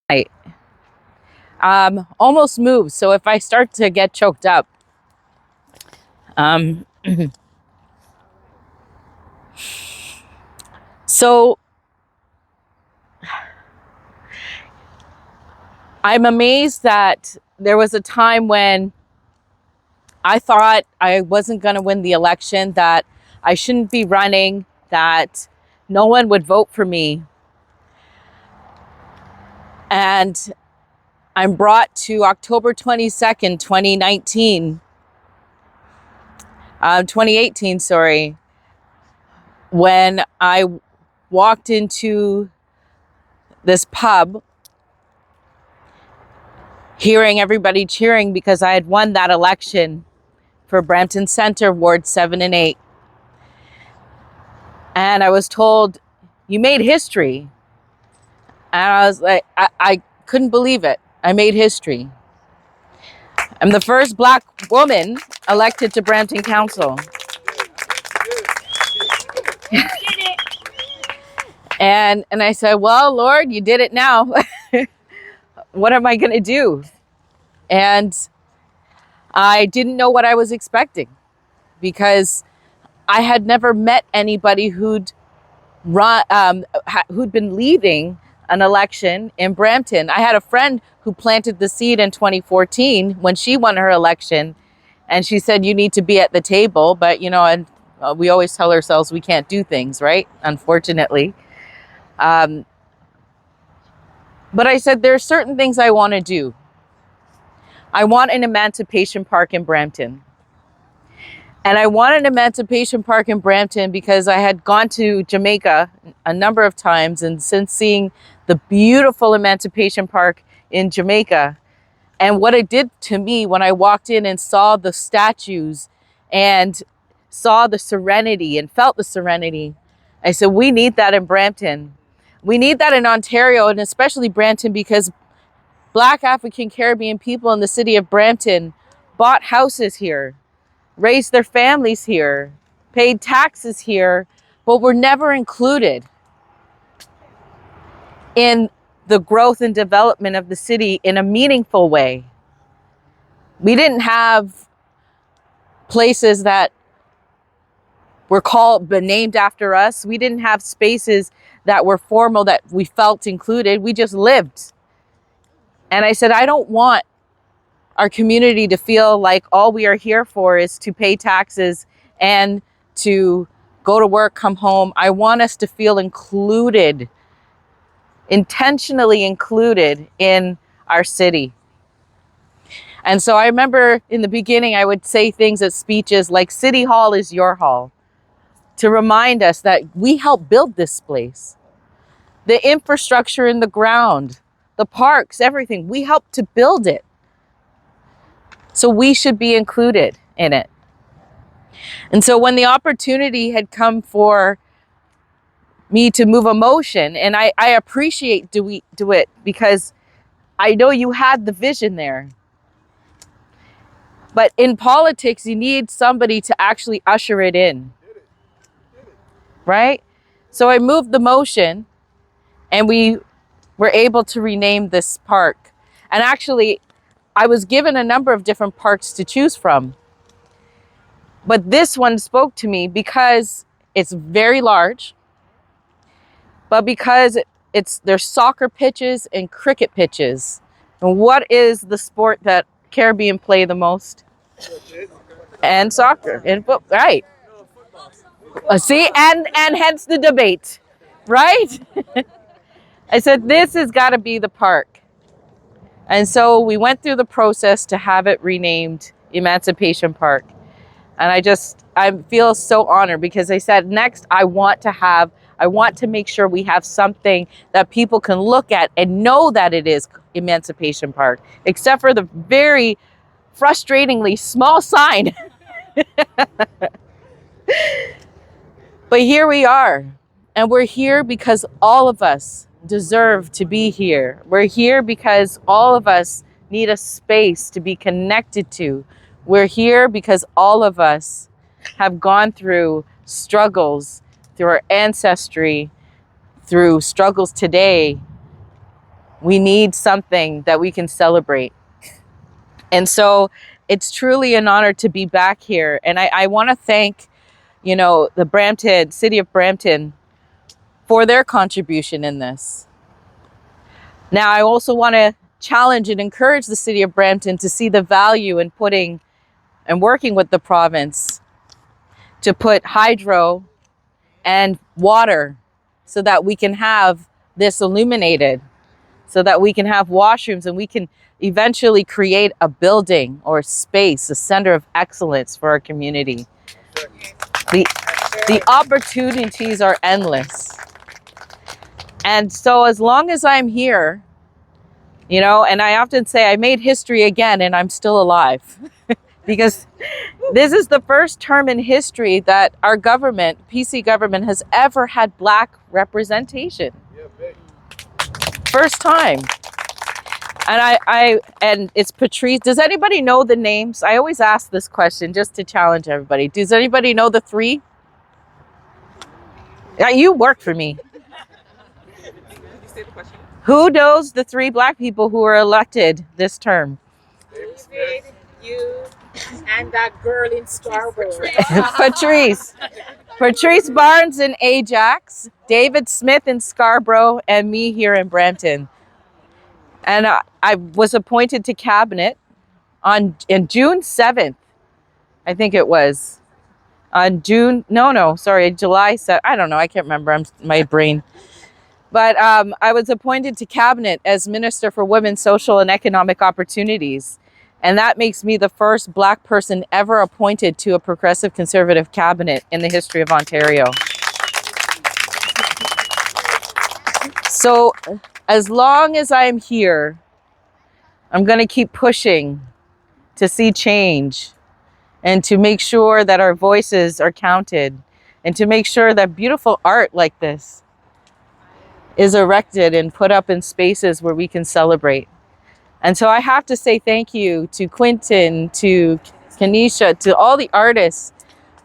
I almost moved. So if I start to get choked up, so I'm amazed that there was a time when I thought I wasn't going to win the election, that I shouldn't be running, that no one would vote for me. And I'm brought to October 22nd, 2018, sorry, when I walked into this pub, hearing everybody cheering because I had won that election for Brampton Center, Ward 7 and 8. And I was told, you made history. And I was like, I couldn't believe it. I made history. I'm the first Black woman elected to Brampton Council. And I said, well, Lord, you did it now. What am I going to do? And I didn't know what I was expecting, because I had never met anybody who'd been leading an election in Brampton. I had a friend who planted the seed in 2014 when she won her election, and she said, you need to be at the table. But, you know, and we always tell ourselves we can't do things, right? Unfortunately. But I said, there are certain things I want to do. I want an emancipation park in Brampton. And I want an emancipation park in Brampton because I had gone to Jamaica a number of times, and since seeing the beautiful emancipation park in Jamaica, and what it did to me when I walked in and saw the statues and saw the serenity and felt the serenity, I said, we need that in Brampton. We need that in Ontario, and especially Brampton, because Black African Caribbean people in the city of Brampton bought houses here, raised their families here, paid taxes here, but were never included in the growth and development of the city in a meaningful way. We didn't have places that were named after us. We didn't have spaces that were formal that we felt included. We just lived. And I said, I don't want our community to feel like all we are here for is to pay taxes and to go to work, come home. I want us to feel included, intentionally included in our city. And so I remember in the beginning, I would say things at speeches like, City Hall is your hall, to remind us that we helped build this place. The infrastructure in the ground, the parks, everything, we helped to build it. So we should be included in it. And so when the opportunity had come for me to move a motion, and I appreciate do it because I know you had the vision there. But in politics, you need somebody to actually usher it in. Right? So I moved the motion, and we were able to rename this park. And actually, I was given a number of different parks to choose from. But this one spoke to me because it's very large, but because there's soccer pitches and cricket pitches. And what is the sport that Caribbean play the most? And soccer and football, right? See, and hence the debate, right? I said, this has got to be the park. And so we went through the process to have it renamed Emancipation Park. And I feel so honored because I said, next, I want to make sure we have something that people can look at and know that it is Emancipation Park, except for the very frustratingly small sign. But here we are, and we're here because all of us deserve to be here. We're here because all of us need a space to be connected to. We're here because all of us have gone through struggles, through our ancestry, through struggles today, We need something that we can celebrate. And so it's truly an honor to be back here. And I want to thank, you know, the Brampton, City of Brampton, for their contribution in this. Now, I also want to challenge and encourage the City of Brampton to see the value in putting and working with the province to put hydro and water so that we can have this illuminated, so that we can have washrooms and we can eventually create a building or space, a center of excellence for our community. The opportunities are endless. And so as long as I'm here, you know, and I often say I made history again and I'm still alive because this is the first term in history that our government, PC government, has ever had Black representation. First time. And and it's Patrice. Does anybody know the names? I always ask this question just to challenge everybody. Does anybody know the three? Yeah, you work for me. Who knows the three Black people who were elected this term? David, you, and that girl in Scarborough. Patrice Barnes in Ajax, David Smith in Scarborough, and me here in Brampton. And I was appointed to cabinet in June 7th, I think it was. On July 7th. I don't know. I can't remember. My brain. But I was appointed to cabinet as Minister for Women's Social and Economic Opportunities. And that makes me the first Black person ever appointed to a progressive conservative cabinet in the history of Ontario. So as long as I am here, I'm going to keep pushing to see change and to make sure that our voices are counted and to make sure that beautiful art like this is erected and put up in spaces where we can celebrate. And so I have to say thank you to Quentin, to Kenesha, to all the artists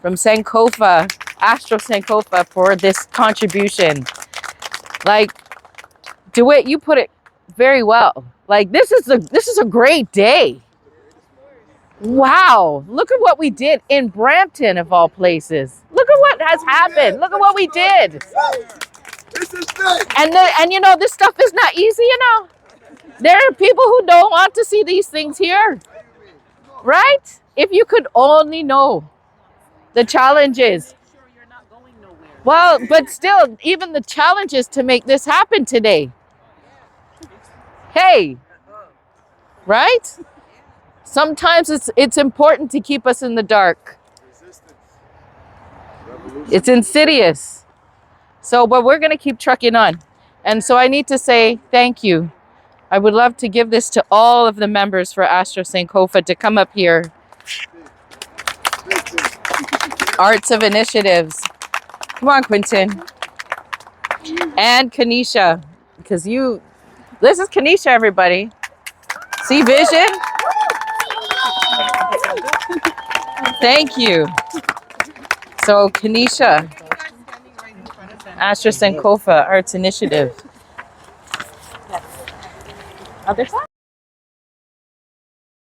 from Sankofa, Astro Sankofa, for this contribution. Like, DeWitt, you put it very well. Like, this is a great day. Wow, look at what we did in Brampton, of all places. Look at what has happened. Look at what we did. This is big. And you know, this stuff is not easy, you know. There are people who don't want to see these things here, right? If you could only know the challenges. Well, but still, even the challenges to make this happen today. Hey, right? Sometimes it's important to keep us in the dark. It's insidious. So, but we're going to keep trucking on. And so I need to say thank you. I would love to give this to all of the members for Astro Sankofa to come up here. Arts of Initiatives. Come on, Quentin. And Kenesha, because this is Kenesha, everybody. See vision? Thank you. So, Kenesha, Astro Sankofa Arts Initiative. Other side.